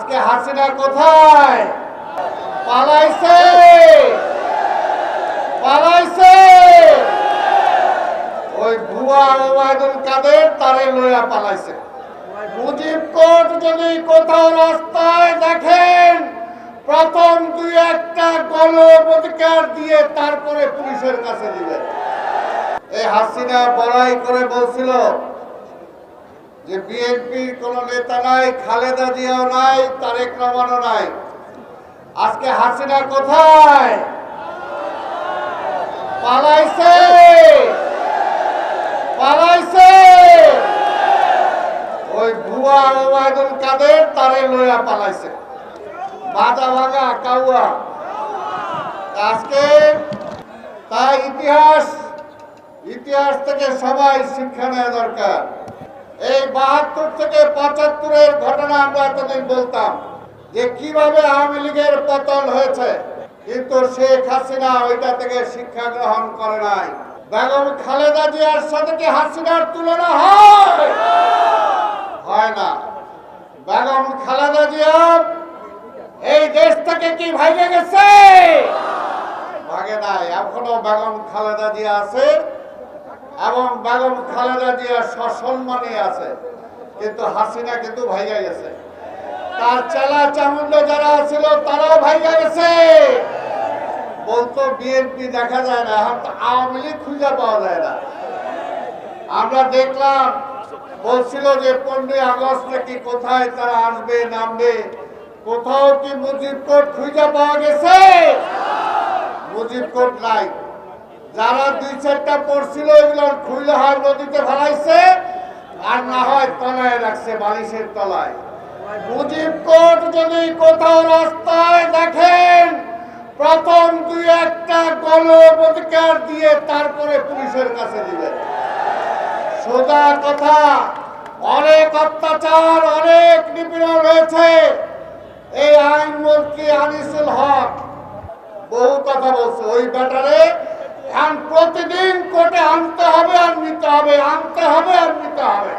আজকে হাসিনা কোথায়? পালাইছে পালাইছে ওই ভুয়া ওবায়দুল কাদের তারে লইয়া পালাইছে। মুজিব কোর্ট যদি কোথাও রাস্তায় দেখেন, প্রথম দুই একটা গণঅধিকার দিয়ে তারপরে পুলিশের কাছে দিবেন। এই হাসিনা বড়াই করে বলছিল যে বিএনপির কোন নেতা নাই, খালেদা জিয়াও নাই, তারেক রহমানও নাই। আজকে হাসিনা কোথায়? পালাইছে পালাইছে ওই ভুয়া ওবায়দুল কাদের তারে লইয়া পালাইছে। বাজা ভাঙা কাউয়া। আজকে তাই ইতিহাস থেকে সবাই শিক্ষা নেওয়া দরকার। এই 72 থেকে 75-এর ঘটনা আমরা এতদিন বলতাম যে কিভাবে আওয়ামী লীগের পতন হয়েছে, কিন্তু শেখ হাসিনা ওইটা থেকে শিক্ষা গ্রহণ করে নাই। বেগম খালেদা জিয়ার সাথে কি হাসিনার তুলনা হয় না? বেগম খালেদা জিয়া এই দেশ থেকে কি ভাগে গেছে? ভাগে নাই। এখনো বেগম খালেদা জিয়া আছে এবং বেগম খালেদা জিয়া সসম্মানে আছে, কিন্তু হাসিনা কিন্তু ভাইগা গেছে। তার চেলা চামুন্ড যারা ছিল তারাও ভাইগা গেছে। বলতো বিএনপি দেখা যায় না, এখন তো আওয়ামী লীগ খুঁজে পাওয়া যায় না। আমরা দেখলাম বলছিল যে 15 আগস্ট নাকি কোথায় তারা আসবে নামবে, কোথাও কি মুজিব কোর্ট খুঁজে পাওয়া গেছে? মুজিব কোর্ট নাই। যারা 2-4টা পড়ছিল এগুলো খুঁজলে হয় নদীতে ফেলাইছে, আর না হয় তলায় রাখছে, বালিশের তলায়। মুজিব কোর্ট যদি কোথাও রাস্তায় দেখেন, প্রথম দুই একটা গণঅধিকার দিয়ে তারপরে পুলিশের কাছে দিবেন। সোজা কথা, অনেক অত্যাচার, অনেক নিপীড়ন হয়েছে। এই আইনমন্ত্রী আনিসুল হক বহু কথা বলছে, ওই ব্যাটারে প্রতিদিন কোর্টে আনতে হবে আর নিতে হবে, আনতে হবে আর নিতে হবে।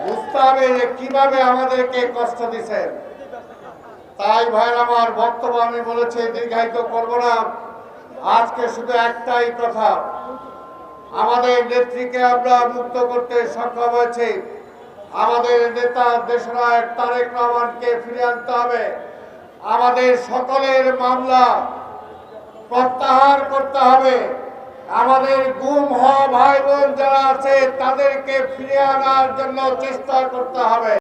বুঝতে হবে যে কিভাবে আমাদেরকে কষ্ট দিচ্ছেন। তাই ভাইয়ের আমার, বক্তব্য আমি বলেছি, দীর্ঘায়িত করব না। আজকে শুধু একটাই কথা, আমাদের নেত্রীকে আমরা মুক্ত করতে সক্ষম হয়েছি। আমাদের নেতা দেশনায়ক তারেক রহমানকে ফিরে আনতে হবে। আমাদের সকলের মামলা প্রত্যাহার করতে হবে। আমাদের গুম হওয়া ভাই বোন যারা আছে তাদেরকে ফিরে আনার জন্য চেষ্টা করতে হবে।